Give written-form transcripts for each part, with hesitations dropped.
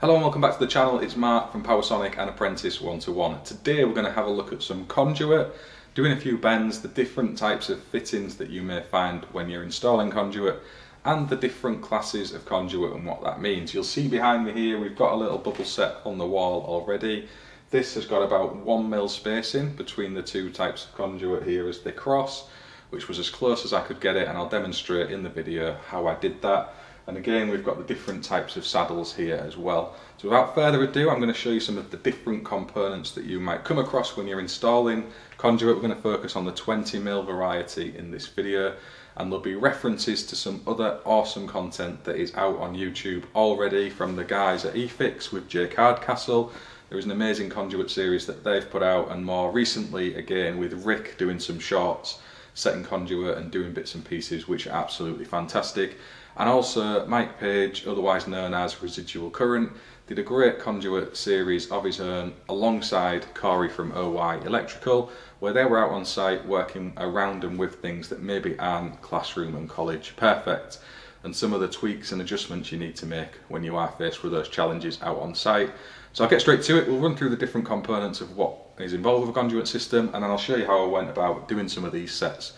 Hello and welcome back to the channel. It's Mark from Powersonic and Apprentice 121. Today we're going to have a look at some conduit, doing a few bends, the different types of fittings that you may find when you're installing conduit, and the different classes of conduit and what that means. You'll see behind me here we've got a little bubble set on the wall already. This has got about 1 mil spacing between the two types of conduit here as they cross, which was as close as I could get it, and I'll demonstrate in the video how I did that. And again, we've got the different types of saddles here as well. So without further ado, I'm going to show you some of the different components that you might come across when you're installing conduit. We're going to focus on the 20mm variety in this video, and there'll be references to some other awesome content that is out on YouTube already from the guys at eFix with J Cardcastle. There is an amazing conduit series that they've put out, and more recently again with Rick doing some shorts, setting conduit and doing bits and pieces which are absolutely fantastic. And also Mike Page, otherwise known as Residual Current, did a great conduit series of his own alongside Corey from OY Electrical, where they were out on site working around and with things that maybe aren't classroom and college perfect, and some of the tweaks and adjustments you need to make when you are faced with those challenges out on site. So I'll get straight to it. We'll run through the different components of what is involved with a conduit system, and then I'll show you how I went about doing some of these sets,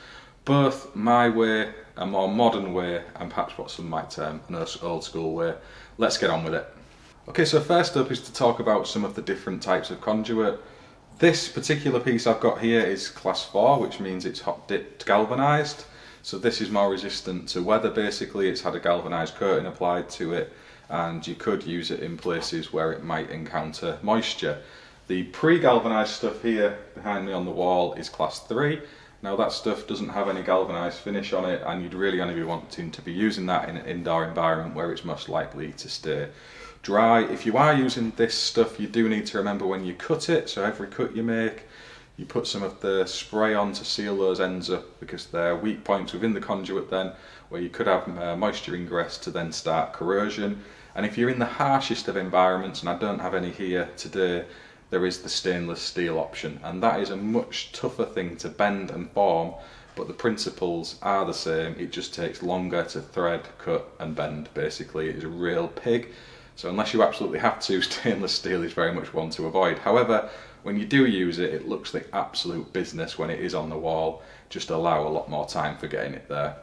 both my way, a more modern way, and perhaps what some might term an old school way. Let's get on with it. Okay, so first up is to talk about some of the different types of conduit. This particular piece I've got here is class 4, which means it's hot dipped galvanised. So this is more resistant to weather. Basically, it's had a galvanised coating applied to it, and you could use it in places where it might encounter moisture. The pre-galvanised stuff here behind me on the wall is class 3. Now that stuff doesn't have any galvanised finish on it, and you'd really only be wanting to be using that in an indoor environment where it's most likely to stay dry. If you are using this stuff, you do need to remember when you cut it, so every cut you make, you put some of the spray on to seal those ends up, because they're weak points within the conduit then, where you could have moisture ingress to then start corrosion. And if you're in the harshest of environments, and I don't have any here today, there is the stainless steel option, and that is a much tougher thing to bend and form, but the principles are the same. It just takes longer to thread, cut and bend. Basically, it is a real pig, so unless you absolutely have to, stainless steel is very much one to avoid. However, when you do use it, it looks like absolute business when it is on the wall. Just allow a lot more time for getting it there.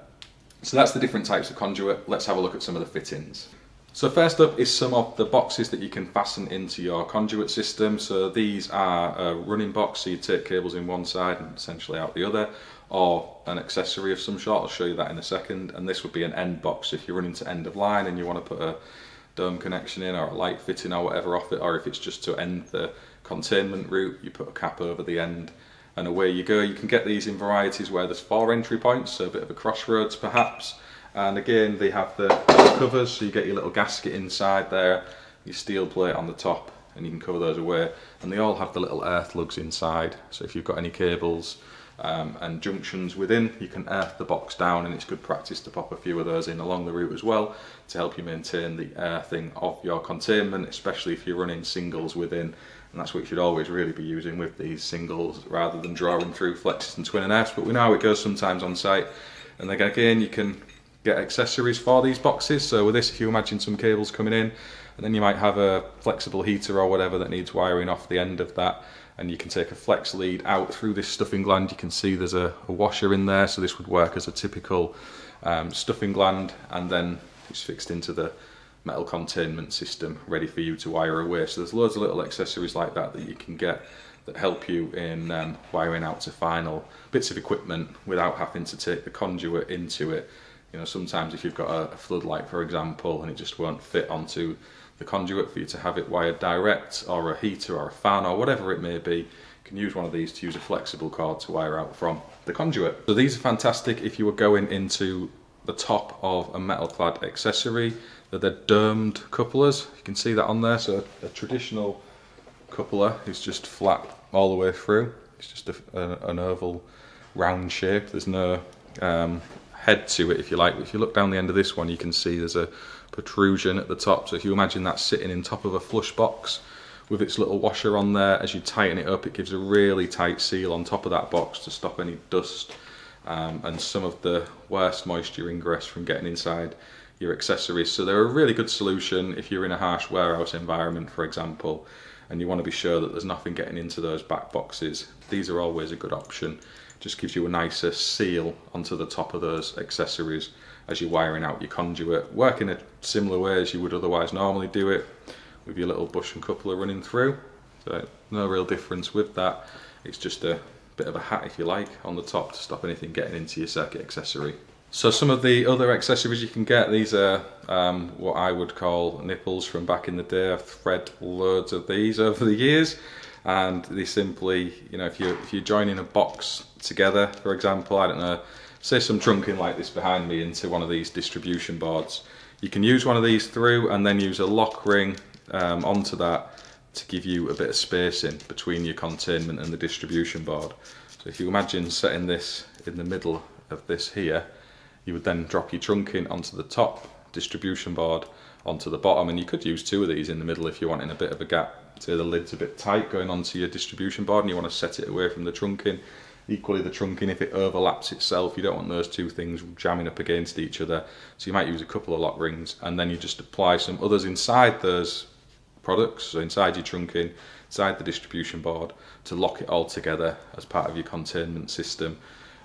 So that's the different types of conduit. Let's have a look at some of the fittings. So first up is some of the boxes that you can fasten into your conduit system. So these are a running box, so you take cables in one side and essentially out the other, or an accessory of some sort. I'll show you that in a second. And this would be an end box if you're running to end of line and you want to put a dome connection in or a light fitting or whatever off it, or if it's just to end the containment route, you put a cap over the end and away you go. You can get these in varieties where there's 4 entry points, so a bit of a crossroads perhaps. And again, they have the covers, so you get your little gasket inside there, your steel plate on the top, and you can cover those away. And they all have the little earth lugs inside, so if you've got any cables and junctions within, you can earth the box down, and it's good practice to pop a few of those in along the route as well to help you maintain the earthing of your containment, especially if you're running singles within. And that's what you should always really be using with these singles, rather than drawing through flexes and twin and Fs. But we know how it goes sometimes on site. And then again, you can get accessories for these boxes. So with this, if you imagine some cables coming in, and then you might have a flexible heater or whatever that needs wiring off the end of that, and you can take a flex lead out through this stuffing gland. You can see there's a washer in there, so this would work as a typical stuffing gland, and then it's fixed into the metal containment system ready for you to wire away. So there's loads of little accessories like that that you can get that help you in wiring out to final bits of equipment without having to take the conduit into it. You know, sometimes if you've got a floodlight, for example, and it just won't fit onto the conduit for you to have it wired direct, or a heater or a fan or whatever it may be, you can use one of these to use a flexible cord to wire out from the conduit. So these are fantastic if you were going into the top of a metal clad accessory. They're domed couplers, you can see that on there. So a traditional coupler is just flat all the way through. It's just an oval round shape. There's no head to it, if you like. If you look down the end of this one, you can see there's a protrusion at the top. So if you imagine that sitting in top of a flush box with its little washer on there, as you tighten it up, it gives a really tight seal on top of that box to stop any dust and some of the worst moisture ingress from getting inside your accessories. So they're a really good solution if you're in a harsh warehouse environment, for example, and you want to be sure that there's nothing getting into those back boxes. These are always a good option. Just gives you a nicer seal onto the top of those accessories as you're wiring out your conduit. Work in a similar way as you would otherwise normally do it, with your little bush and coupler running through. So no real difference with that. It's just a bit of a hat, if you like, on the top to stop anything getting into your circuit accessory. So some of the other accessories you can get, these are what I would call nipples from back in the day. I've thread loads of these over the years, and they simply, you know, if you're joining a box together, for example, I don't know, say some trunking like this behind me into one of these distribution boards, you can use one of these through and then use a lock ring onto that to give you a bit of spacing between your containment and the distribution board. So if you imagine setting this in the middle of this here, you would then drop your trunking onto the top, distribution board onto the bottom, and you could use two of these in the middle if you're wanting a bit of a gap. Say the lid's a bit tight going onto your distribution board and you want to set it away from the trunking. Equally the trunking, if it overlaps itself, you don't want those two things jamming up against each other. So you might use a couple of lock rings and then you just apply some others inside those products, so inside your trunking, inside the distribution board, to lock it all together as part of your containment system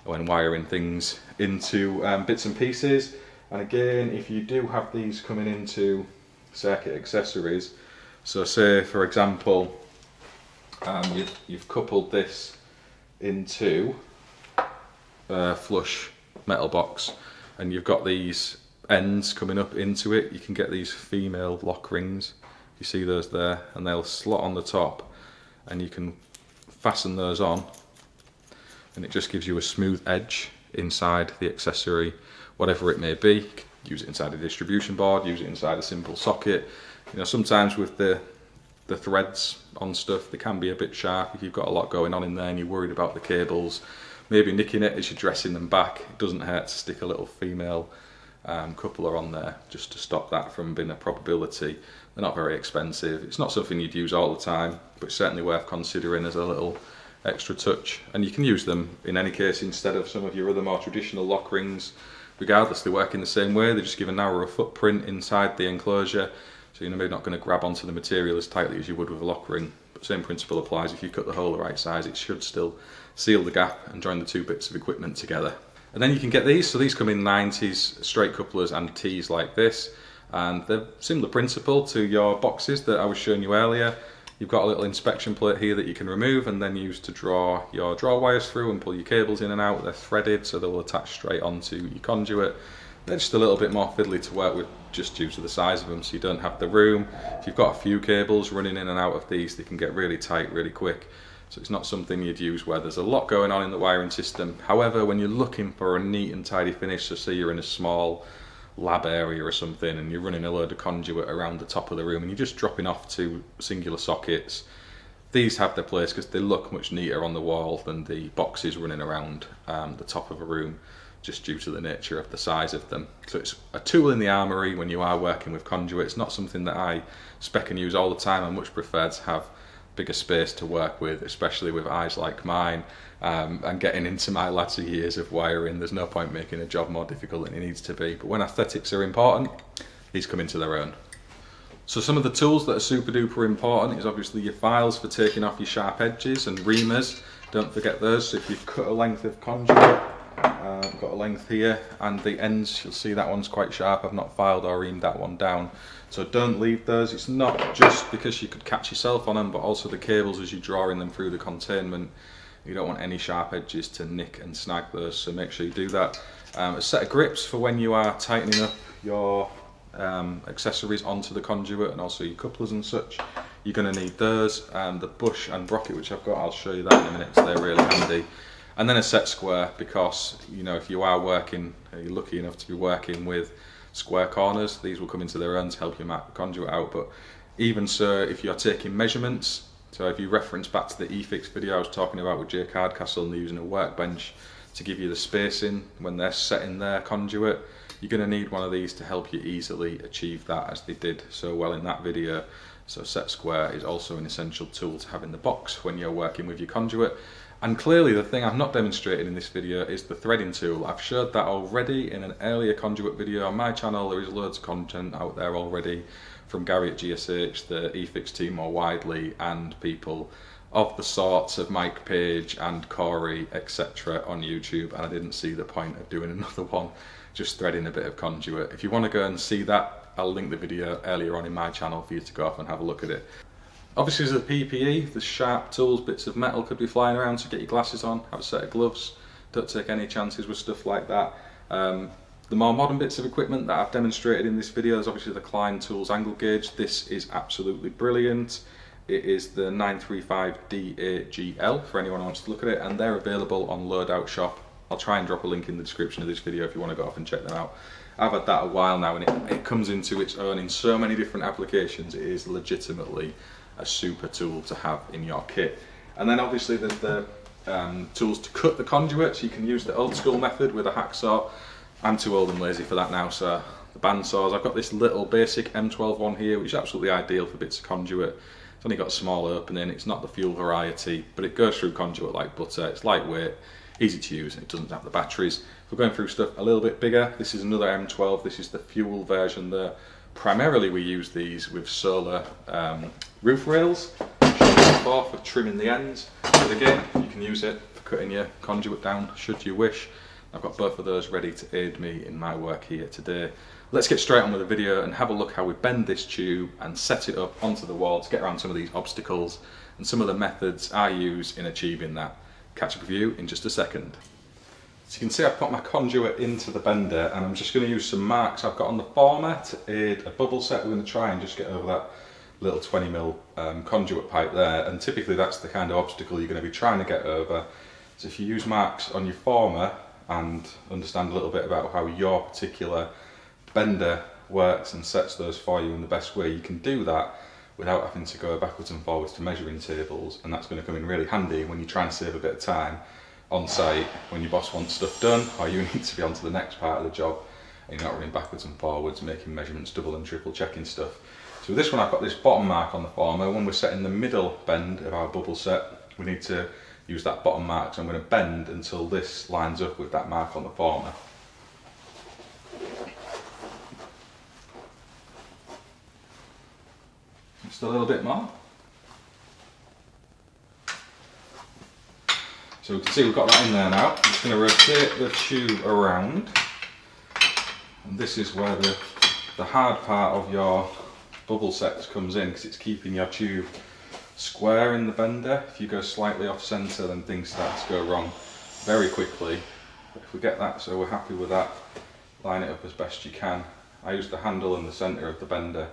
when wiring things into bits and pieces. And again, if you do have these coming into circuit accessories, so say for example you've coupled this into a flush metal box and you've got these ends coming up into it, you can get these female lock rings, you see those there, and they'll slot on the top and you can fasten those on, and it just gives you a smooth edge inside the accessory, whatever it may be. You can use it inside a distribution board, use it inside a simple socket. You know, sometimes with the threads on stuff, they can be a bit sharp if you've got a lot going on in there and you're worried about the cables maybe nicking it as you're dressing them back. It doesn't hurt to stick a little female coupler on there just to stop that from being a probability. They're not very expensive. It's not something you'd use all the time, but certainly worth considering as a little extra touch. And you can use them in any case instead of some of your other more traditional lock rings. Regardless, they work in the same way. They just give a narrower footprint inside the enclosure, so you're maybe not going to grab onto the material as tightly as you would with a lock ring. But same principle applies. If you cut the hole the right size, it should still seal the gap and join the two bits of equipment together. And then you can get these. So these come in 90s straight couplers and T's like this, and they're similar principle to your boxes that I was showing you earlier. You've got a little inspection plate here that you can remove and then use to draw your draw wires through and pull your cables in and out. They're threaded, so they'll attach straight onto your conduit. They're just a little bit more fiddly to work with just due to the size of them, so you don't have the room. If you've got a few cables running in and out of these, they can get really tight really quick. So it's not something you'd use where there's a lot going on in the wiring system. However, when you're looking for a neat and tidy finish, so say you're in a small lab area or something and you're running a load of conduit around the top of the room and you're just dropping off to singular sockets, these have their place because they look much neater on the wall than the boxes running around the top of a room, just due to the nature of the size of them. So it's a tool in the armoury when you are working with conduit. It's not something that I spec and use all the time. I much prefer to have bigger space to work with, especially with eyes like mine, and getting into my latter years of wiring. There's no point making a job more difficult than it needs to be, but when aesthetics are important, these come into their own. So some of the tools that are super duper important is obviously your files for taking off your sharp edges and reamers. Don't forget those. So if you've cut a length of conduit, I've got a length here, and the ends, you'll see that one's quite sharp. I've not filed or reamed that one down, so don't leave those. It's not just because you could catch yourself on them, but also the cables as you're drawing them through the containment. You don't want any sharp edges to nick and snag those, so make sure you do that. A set of grips for when you are tightening up your accessories onto the conduit and also your couplers and such. You're going to need those. The bush and brocket, which I've got, I'll show you that in a minute, so they're really handy. And then a set square, because you know, if you are working, you're lucky enough to be working with square corners, these will come into their own to help you mark the conduit out. But even so, if you're taking measurements, so if you reference back to the eFix video I was talking about with Jake Hardcastle and they're using a workbench to give you the spacing when they're setting their conduit, you're going to need one of these to help you easily achieve that, as they did so well in that video. So set square is also an essential tool to have in the box when you're working with your conduit. And clearly the thing I've not demonstrated in this video is the threading tool. I've showed that already in an earlier conduit video on my channel. There is loads of content out there already from Gary at GSH, the eFix team more widely, and people of the sorts of Mike Page and Corey, etc. on YouTube, and I didn't see the point of doing another one just threading a bit of conduit. If you want to go and see that, I'll link the video earlier on in my channel for you to go off and have a look at it. Obviously, as a PPE, the sharp tools, bits of metal could be flying around, so get your glasses on, have a set of gloves, don't take any chances with stuff like that. The more modern bits of equipment that I've demonstrated in this video is obviously the Klein Tools angle gauge. This is absolutely brilliant. It is the 935D8GL for anyone who wants to look at it, and they're available on Loadout Shop. I'll try and drop a link in the description of this video if you want to go off and check them out. I've had that a while now, and it comes into its own in so many different applications. It is legitimately a super tool to have in your kit. And then obviously there's the tools to cut the conduit, so you can use the old school method with a hacksaw. I'm too old and lazy for that now, so the bandsaws. I've got this little basic M12 one here, which is absolutely ideal for bits of conduit. It's only got a small opening, it's not the fuel variety, but it goes through conduit like butter. It's lightweight, easy to use, and it doesn't have the batteries. If we're going through stuff a little bit bigger, this is another M12, this is the fuel version there. Primarily we use these with solar roof rails, for trimming the ends, but again, you can use it for cutting your conduit down should you wish. I've got both of those ready to aid me in my work here today. Let's get straight on with the video and have a look how we bend this tube and set it up onto the wall to get around some of these obstacles and some of the methods I use in achieving that. Catch up with you in just a second. So you can see I've put my conduit into the bender, and I'm just going to use some marks I've got on the former to aid a bubble set. We're going to try and just get over that little 20mm conduit pipe there, and typically that's the kind of obstacle you're going to be trying to get over. So if you use marks on your former and understand a little bit about how your particular bender works and sets those for you in the best way, you can do that without having to go backwards and forwards to measuring tables, and that's going to come in really handy when you're trying to save a bit of time on site when your boss wants stuff done or you need to be on to the next part of the job and you're not running backwards and forwards making measurements, double and triple checking stuff. So with this one I've got this bottom mark on the former. When we're setting the middle bend of our bubble set, we need to use that bottom mark, so I'm going to bend until this lines up with that mark on the former. Just a little bit more. So we can see we've got that in there now. I'm just going to rotate the tube around, and this is where the hard part of your bubble sets comes in, because it's keeping your tube square in the bender. If you go slightly off centre, then things start to go wrong very quickly. But if we get that so we're happy with that, line it up as best you can. I use the handle in the centre of the bender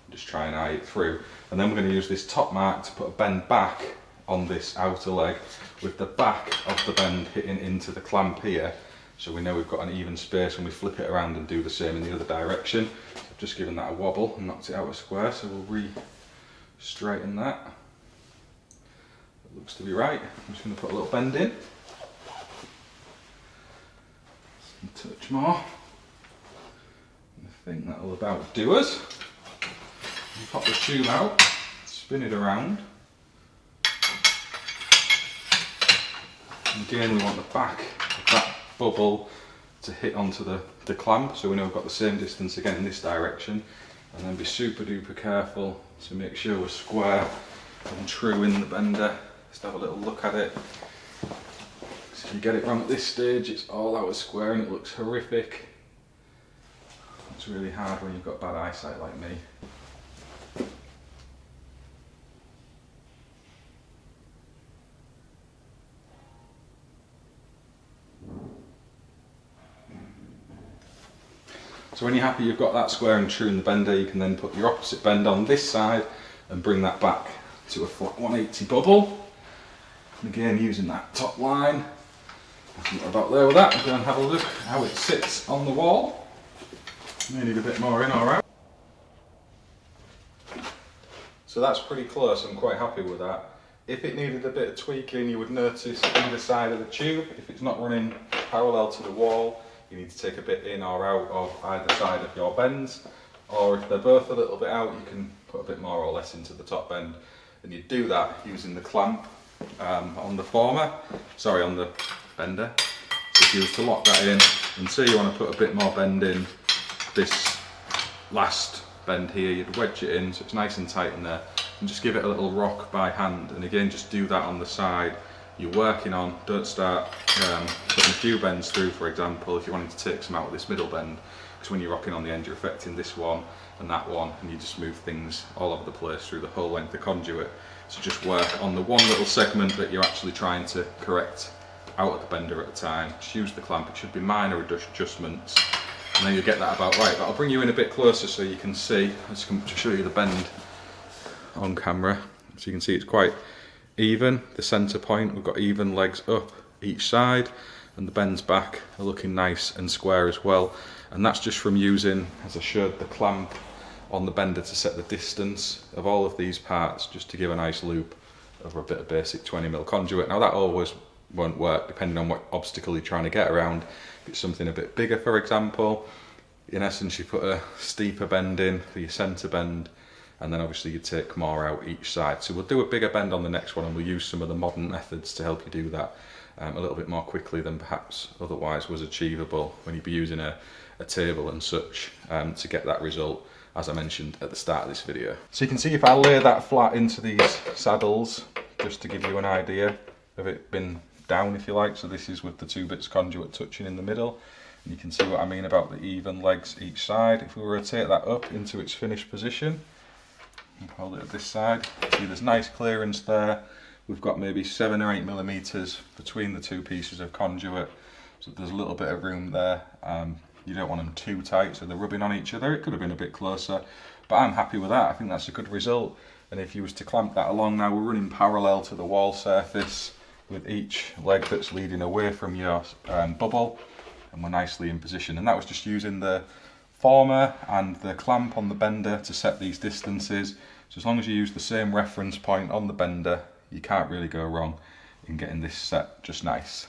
and just try and eye it through, and then we're going to use this top mark to put a bend back on this outer leg, with the back of the bend hitting into the clamp here, so we know we've got an even space when we flip it around and do the same in the other direction. So I've just given that a wobble and knocked it out of square, so we'll re-straighten that. It looks to be right. I'm just going to put a little bend in. A touch more. I think that'll about do us. You pop the tube out, spin it around. And again, we want the back of that bubble to hit onto the clamp, so we know we've got the same distance again in this direction, and then be super duper careful to make sure we're square and true in the bender. Just have a little look at it. So if you get it wrong at this stage, it's all out of square and it looks horrific. It's really hard when you've got bad eyesight like me. So when you're happy you've got that square and true in the bender, you can then put your opposite bend on this side and bring that back to a flat 180 bubble. And again, using that top line. I think we're about there with that. We'll go and have a look how it sits on the wall. May need a bit more in or out. So that's pretty close, I'm quite happy with that. If it needed a bit of tweaking, you would notice either side of the tube, if it's not running parallel to the wall, you need to take a bit in or out of either side of your bends, or if they're both a little bit out, you can put a bit more or less into the top bend, and you do that using the clamp on the former, sorry, on the bender. So if you was to lock that in and say you want to put a bit more bend in this last bend here, you'd wedge it in so it's nice and tight in there and just give it a little rock by hand. And again, just do that on the side you're working on. Don't start putting a few bends through, for example, if you wanted to take some out of this middle bend, because when you're rocking on the end you're affecting this one and that one, and you just move things all over the place through the whole length of conduit. So just work on the one little segment that you're actually trying to correct out of the bender at a time. Just use the clamp, it should be minor adjustments, and then you'll get that about right. But I'll bring you in a bit closer so you can see, let's show you the bend on camera. So you can see it's quite even, the centre point, we've got even legs up each side, and the bends back are looking nice and square as well. And that's just from using, as I showed, the clamp on the bender to set the distance of all of these parts, just to give a nice loop over a bit of basic 20mm conduit. Now that always won't work depending on what obstacle you're trying to get around. If it's something a bit bigger, for example, in essence you put a steeper bend in for your centre bend, and then obviously you take more out each side. So we'll do a bigger bend on the next one, and we'll use some of the modern methods to help you do that a little bit more quickly than perhaps otherwise was achievable when you'd be using a table and such to get that result, as I mentioned at the start of this video. So you can see if I lay that flat into these saddles, just to give you an idea of it being down, if you like. So this is with the 2 bits conduit touching in the middle, and you can see what I mean about the even legs each side. If we rotate that up into its finished position and hold it at this side, see there's nice clearance there. We've got maybe 7 or 8mm between the 2 pieces of conduit, so there's a little bit of room there. You don't want them too tight so they're rubbing on each other. It could have been a bit closer, but I'm happy with that. I think that's a good result. And if you was to clamp that along now, we're running parallel to the wall surface with each leg that's leading away from your bubble, and we're nicely in position. And that was just using the former and the clamp on the bender to set these distances. So as long as you use the same reference point on the bender, you can't really go wrong in getting this set just nice.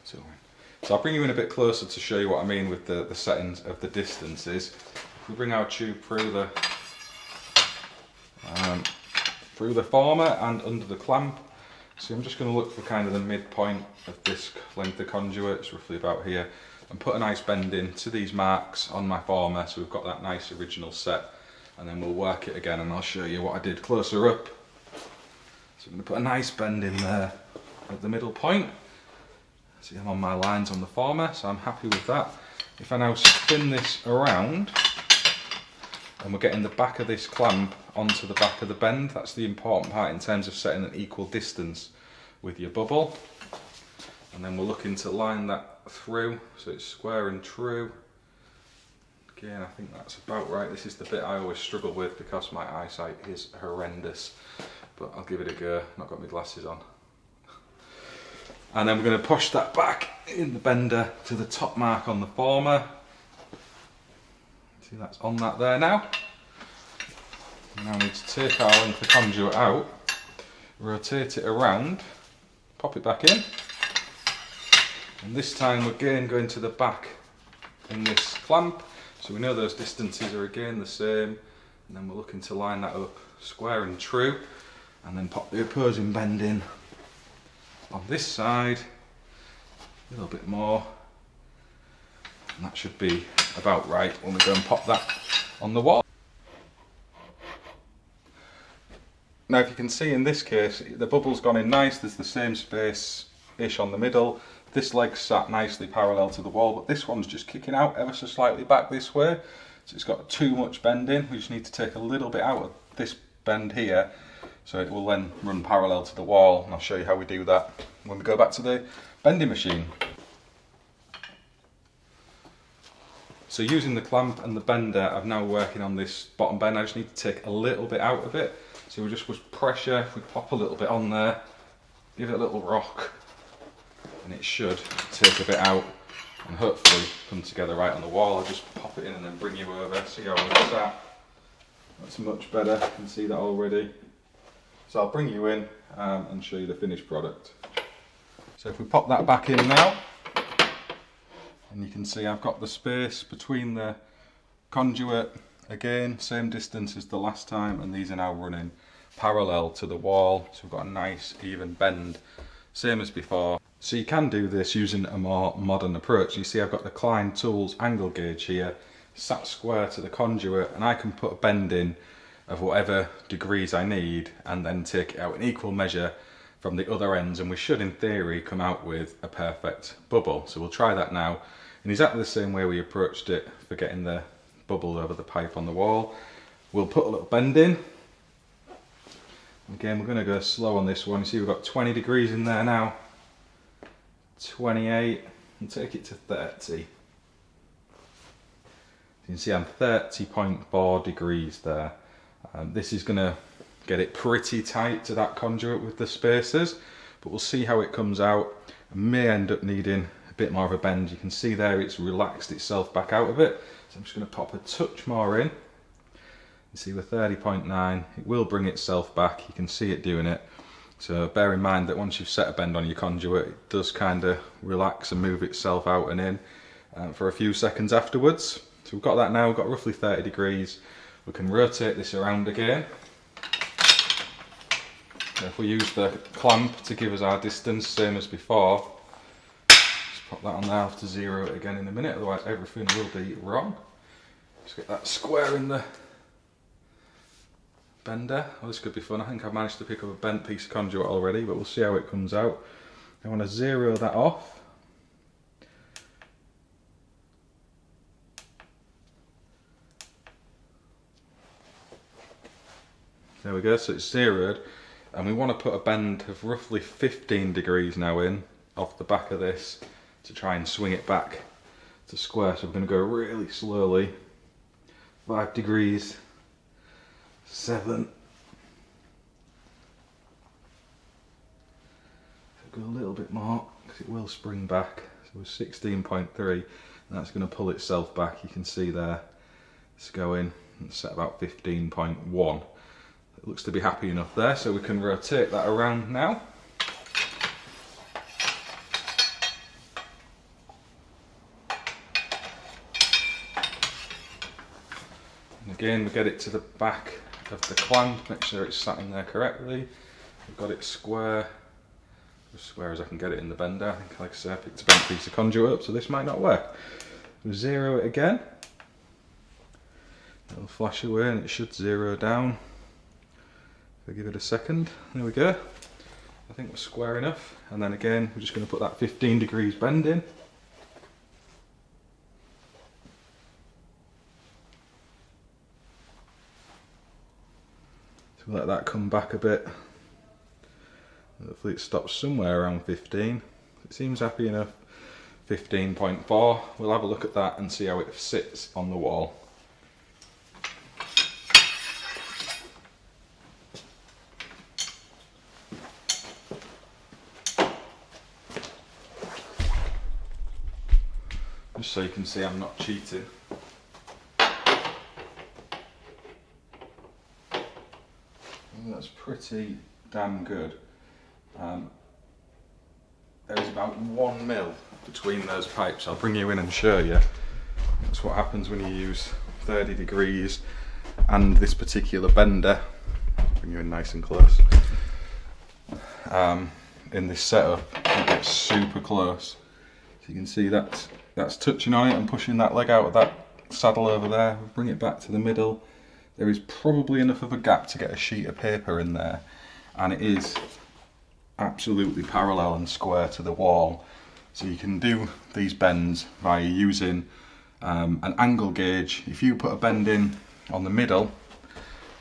So I'll bring you in a bit closer to show you what I mean with the settings of the distances. If we bring our tube through the former and under the clamp, so I'm just going to look for kind of the midpoint of this length of conduit, it's roughly about here, and put a nice bend in to these marks on my former, so we've got that nice original set, and then we'll work it again and I'll show you what I did closer up. So I'm going to put a nice bend in there at the middle point. See, I'm on my lines on the former, so I'm happy with that. If I now spin this around, and we're getting the back of this clamp onto the back of the bend, that's the important part in terms of setting an equal distance with your bubble. And then we're looking to line that through, so it's square and true. Again, I think that's about right. This is the bit I always struggle with because my eyesight is horrendous, but I'll give it a go. I've not got my glasses on. And then we're going to push that back in the bender to the top mark on the former. See, that's on that there now. Now we need to take our length of conduit out, rotate it around, pop it back in, and this time we're again going to the back in this clamp, so we know those distances are again the same, and then we're looking to line that up square and true, and then pop the opposing bend in on this side a little bit more, and that should be about right when we go and pop that on the wall. Now if you can see in this case, the bubble's gone in nice, there's the same space-ish on the middle. This leg's sat nicely parallel to the wall, but this one's just kicking out ever so slightly back this way. So it's got too much bend in. We just need to take a little bit out of this bend here, so it will then run parallel to the wall, and I'll show you how we do that when we go back to the bending machine. So using the clamp and the bender, I'm now working on this bottom bend. I just need to take a little bit out of it. So we just with pressure, if we pop a little bit on there, give it a little rock, and it should take a bit out and hopefully come together right on the wall. I'll just pop it in and then bring you over, see how it's at. That's much better, you can see that already. So I'll bring you in and show you the finished product. So if we pop that back in now, and you can see I've got the space between the conduit, again, same distance as the last time, and these are now running parallel to the wall, so we've got a nice even bend, same as before. So you can do this using a more modern approach. You see I've got the Klein Tools angle gauge here, sat square to the conduit, and I can put a bend in of whatever degrees I need and then take it out in equal measure from the other ends, and we should in theory come out with a perfect bubble. So we'll try that now in exactly the same way we approached it for getting the bubble over the pipe on the wall. We'll put a little bend in. Again, we're going to go slow on this one. You see we've got 20 degrees in there now, 28, and take it to 30. You can see I'm 30.4 degrees there. This is going to get it pretty tight to that conduit with the spacers, but we'll see how it comes out. I may end up needing a bit more of a bend. You can see there it's relaxed itself back out of it, so I'm just going to pop a touch more in. You see we're 30.9, it will bring itself back, you can see it doing it. So bear in mind that once you've set a bend on your conduit, it does kind of relax and move itself out and in for a few seconds afterwards. So we've got that now, we've got roughly 30 degrees. We can rotate this around again. So if we use the clamp to give us our distance, same as before, just pop that on there, I'll have to zero it again in a minute, otherwise everything will be wrong. Just get that square in the bender. Well, this could be fun. I think I've managed to pick up a bent piece of conduit already, but we'll see how it comes out. I want to zero that off. There we go, so it's zeroed, and we want to put a bend of roughly 15 degrees now in off the back of this to try and swing it back to square. So we're going to go really slowly. 5 degrees, 7. So go a little bit more because it will spring back. So we're 16.3, and that's going to pull itself back. You can see there it's going, it's set about 15.1. It looks to be happy enough there, so we can rotate that around now. And again, we get it to the back of the clamp, make sure it's sat in there correctly. We've got it square, as square as I can get it in the bender. I think, like I said, I picked a bent piece of conduit up, so this might not work. We'll zero it again. It'll flash away and it should zero down. We'll give it a second. There we go. I think we're square enough. And then again, we're just going to put that 15 degrees bend in. So we'll let that come back a bit. Hopefully it stops somewhere around 15. It seems happy enough. 15.4. We'll have a look at that and see how it sits on the wall. Just so you can see I'm not cheating. That's pretty damn good. There is about 1 mil between those pipes. I'll bring you in and show you. That's what happens when you use 30 degrees and this particular bender. Bring you in nice and close. In this setup, it gets super close. So you can see that's touching on it and pushing that leg out of that saddle over there. We'll bring it back to the middle. There is probably enough of a gap to get a sheet of paper in there, and it is absolutely parallel and square to the wall. So you can do these bends by using an angle gauge. If you put a bend in on the middle,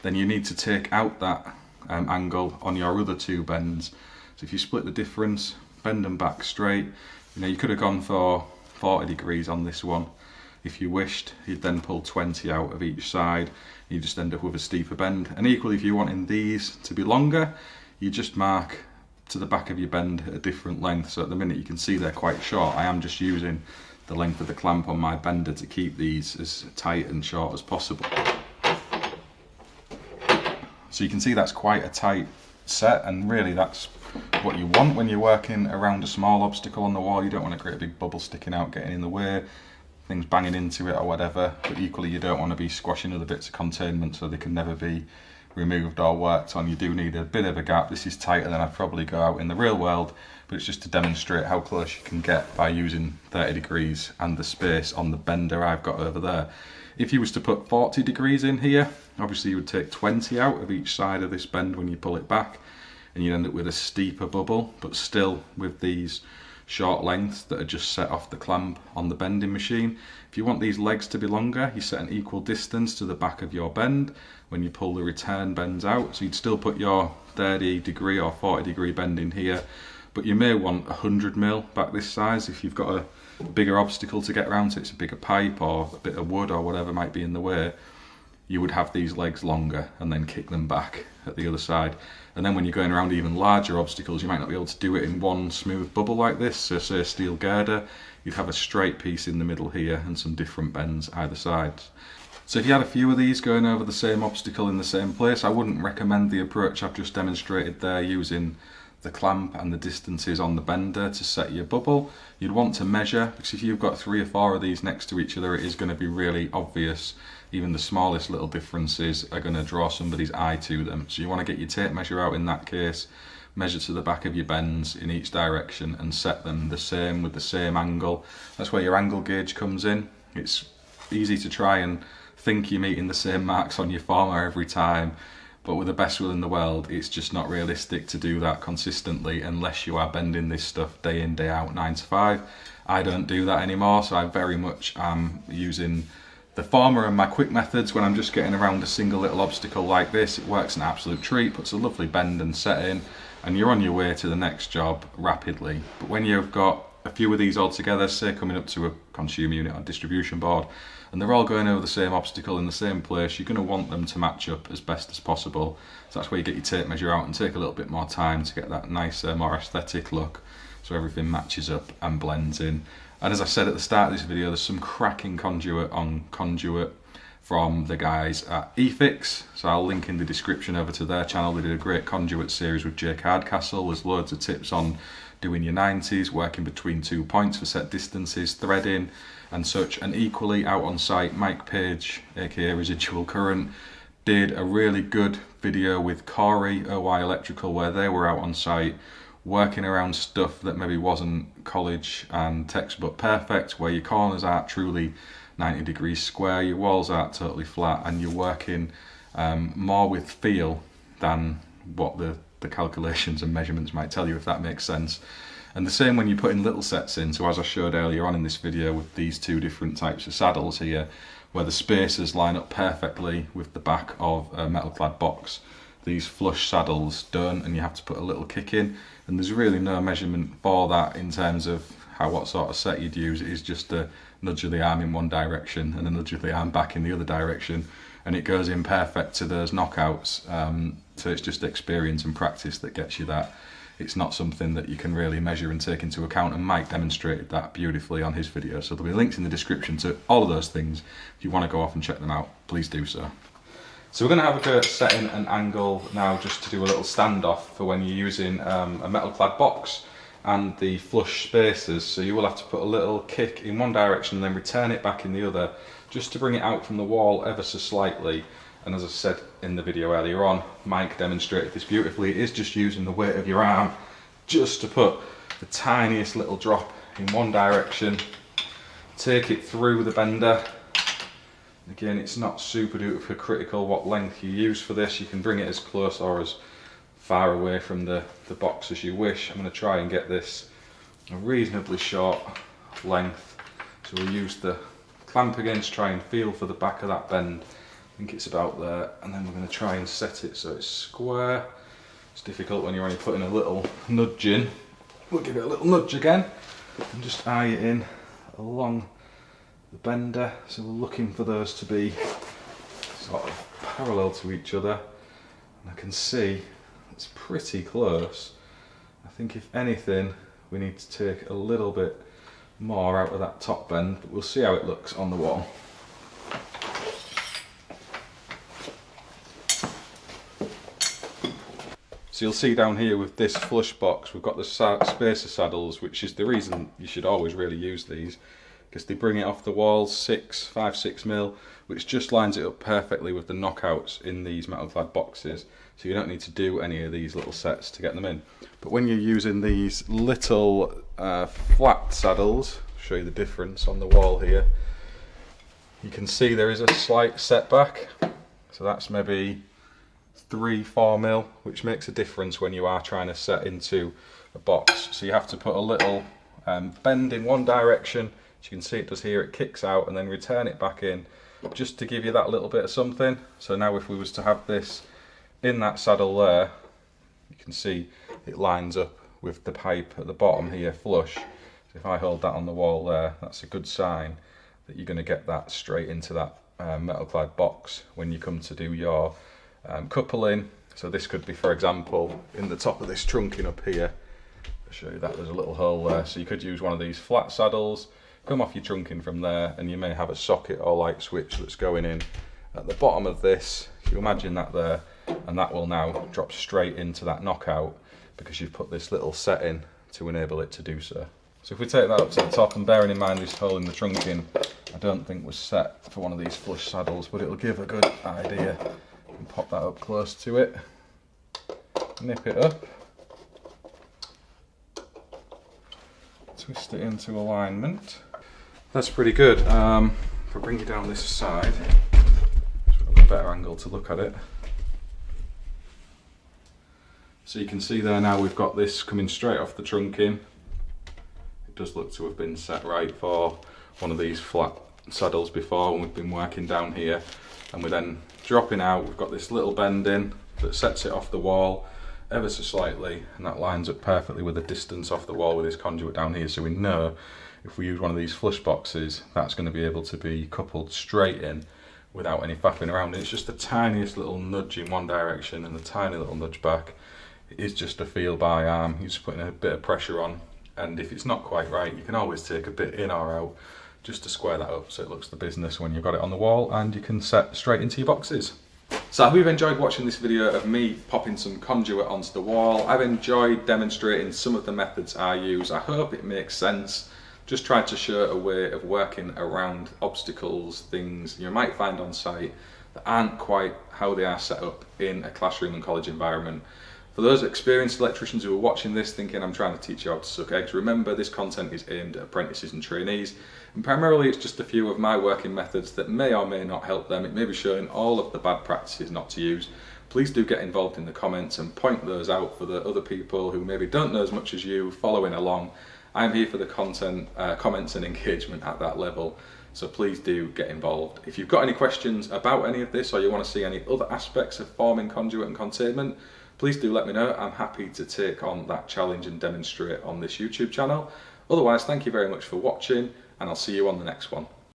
then you need to take out that angle on your other 2 bends. So if you split the difference, bend them back straight. You know, you could have gone for 40 degrees on this one if you wished. You'd then pull 20 out of each side. You just end up with a steeper bend. And equally, if you're wanting these to be longer, you just mark to the back of your bend at a different length. So at the minute you can see they're quite short. I am just using the length of the clamp on my bender to keep these as tight and short as possible. So you can see that's quite a tight set, and really that's what you want when you're working around a small obstacle on the wall. You don't want to create a big bubble sticking out, getting in the way, things banging into it or whatever, but equally you don't want to be squashing other bits of containment so they can never be removed or worked on, you do need a bit of a gap. This is tighter than I'd probably go out in the real world, but it's just to demonstrate how close you can get by using 30 degrees and the space on the bender I've got over there. If you was to put 40 degrees in here, obviously you would take 20 out of each side of this bend when you pull it back, and you'd end up with a steeper bubble, but still with these short lengths that are just set off the clamp on the bending machine. If you want these legs to be longer, you set an equal distance to the back of your bend when you pull the return bends out. So you'd still put your 30 degree or 40 degree bend in here, but you may want 100mm back this size if you've got a bigger obstacle to get around, so it's a bigger pipe or a bit of wood or whatever might be in the way. You would have these legs longer and then kick them back at the other side. And then when you're going around even larger obstacles, you might not be able to do it in one smooth bubble like this. So say a steel girder, you'd have a straight piece in the middle here and some different bends either side. So if you had a few of these going over the same obstacle in the same place, I wouldn't recommend the approach I've just demonstrated there, using the clamp and the distances on the bender to set your bubble. You'd want to measure, because if you've got 3 or 4 of these next to each other, it is going to be really obvious. Even the smallest little differences are going to draw somebody's eye to them. So you want to get your tape measure out in that case, measure to the back of your bends in each direction and set them the same with the same angle. That's where your angle gauge comes in. It's easy to try and think you're meeting the same marks on your former every time, but with the best will in the world, it's just not realistic to do that consistently unless you are bending this stuff day in, day out, 9 to 5. I don't do that anymore, so I very much am using the former and my quick methods when I'm just getting around a single little obstacle like this. It works an absolute treat, puts a lovely bend and set in, and you're on your way to the next job rapidly. But when you've got a few of these all together, say coming up to a consumer unit or distribution board, and they're all going over the same obstacle in the same place, you're going to want them to match up as best as possible. So that's where you get your tape measure out and take a little bit more time to get that nicer, more aesthetic look, so everything matches up and blends in. And as I said at the start of this video, there's some cracking conduit on Conduit from the guys at eFix, so I'll link in the description over to their channel. They did a great Conduit series with Jake Hardcastle. There's loads of tips on doing your 90s, working between 2 points for set distances, threading and such. And equally out on site, Mike Page, aka Residual Current, did a really good video with Corey, OY Electrical, where they were out on site working around stuff that maybe wasn't college and textbook perfect, where your corners aren't truly 90 degrees square, your walls aren't totally flat, and you're working more with feel than what the calculations and measurements might tell you, if that makes sense. And the same when you're putting little sets in. So as I showed earlier on in this video with these 2 different types of saddles here, where the spacers line up perfectly with the back of a metal clad box. These flush saddles don't, and you have to put a little kick in, and there's really no measurement for that in terms of what sort of set you'd use. It is just a nudge of the arm in one direction and a nudge of the arm back in the other direction, and it goes in perfect to those knockouts. So it's just experience and practice that gets you that. It's not something that you can really measure and take into account, and Mike demonstrated that beautifully on his video. So there'll be links in the description to all of those things. If you want to go off and check them out, please do so. So we're going to have a go at setting an angle now, just to do a little standoff for when you're using a metal clad box and the flush spacers. So you will have to put a little kick in one direction and then return it back in the other, just to bring it out from the wall ever so slightly. And as I said in the video earlier on, Mike demonstrated this beautifully. It is just using the weight of your arm just to put the tiniest little drop in one direction, take it through the bender. Again, it's not super duper critical what length you use for this. You can bring it as close or as far away from the box as you wish. I'm going to try and get this a reasonably short length. So we'll use the clamp again to try and feel for the back of that bend. I think it's about there, and then we're going to try and set it so it's square. It's difficult when you're only putting a little nudge in. We'll give it a little nudge again and just eye it in along the bender. So we're looking for those to be sort of parallel to each other, and I can see it's pretty close. I think if anything we need to take a little bit more out of that top bend, but we'll see how it looks on the wall. So you'll see down here with this flush box, we've got the spacer saddles, which is the reason you should always really use these. because they bring it off the walls 5-6 mil, which just lines it up perfectly with the knockouts in these metal clad boxes, so you don't need to do any of these little sets to get them in. But when you're using these little flat saddles, I'll show you the difference on the wall here. You can see there is a slight setback, so that's maybe 3-4 mil, which makes a difference when you are trying to set into a box. So you have to put a little bend in one direction. As you can see, it does here, it kicks out, and then return it back in, just to give you that little bit of something. So now if we was to have this in that saddle there, you can see it lines up with the pipe at the bottom here flush. So if I hold that on the wall there, that's a good sign that you're going to get that straight into that metal clad box when you come to do your coupling. So this could be, for example, in the top of this trunking up here. I'll show you that there's a little hole there, so you could use one of these flat saddles, come off your trunking from there, and you may have a socket or light switch that's going in at the bottom of this. You imagine that there, and that will now drop straight into that knockout because you've put this little setting to enable it to do so. So if we take that up to the top, and bearing in mind this hole in the trunking I don't think was set for one of these flush saddles, but it'll give a good idea. You can pop that up close to it, nip it up, twist it into alignment. That's pretty good. If I bring you down this side, so a better angle to look at it. So you can see there now we've got this coming straight off the trunking. It does look to have been set right for one of these flat saddles before when we've been working down here, and we're then dropping out. We've got this little bend in that sets it off the wall ever so slightly, and that lines up perfectly with the distance off the wall with this conduit down here, so we know if we use one of these flush boxes that's going to be able to be coupled straight in without any faffing around. And it's just the tiniest little nudge in one direction and the tiny little nudge back. It is just a feel by arm. You're just putting a bit of pressure on, and if it's not quite right, you can always take a bit in or out just to square that up so it looks the business when you've got it on the wall, and you can set straight into your boxes. So I hope you've enjoyed watching this video of me popping some conduit onto the wall. I've enjoyed demonstrating some of the methods I use. I hope it makes sense. Just tried to show a way of working around obstacles, things you might find on site that aren't quite how they are set up in a classroom and college environment. For those experienced electricians who are watching this thinking I'm trying to teach you how to suck eggs, remember this content is aimed at apprentices and trainees, and primarily it's just a few of my working methods that may or may not help them. It may be showing all of the bad practices not to use. Please do get involved in the comments and point those out for the other people who maybe don't know as much as you following along. I'm here for the content, comments and engagement at that level, so please do get involved. If you've got any questions about any of this, or you want to see any other aspects of forming conduit and containment, please do let me know. I'm happy to take on that challenge and demonstrate on this YouTube channel. Otherwise, thank you very much for watching, and I'll see you on the next one.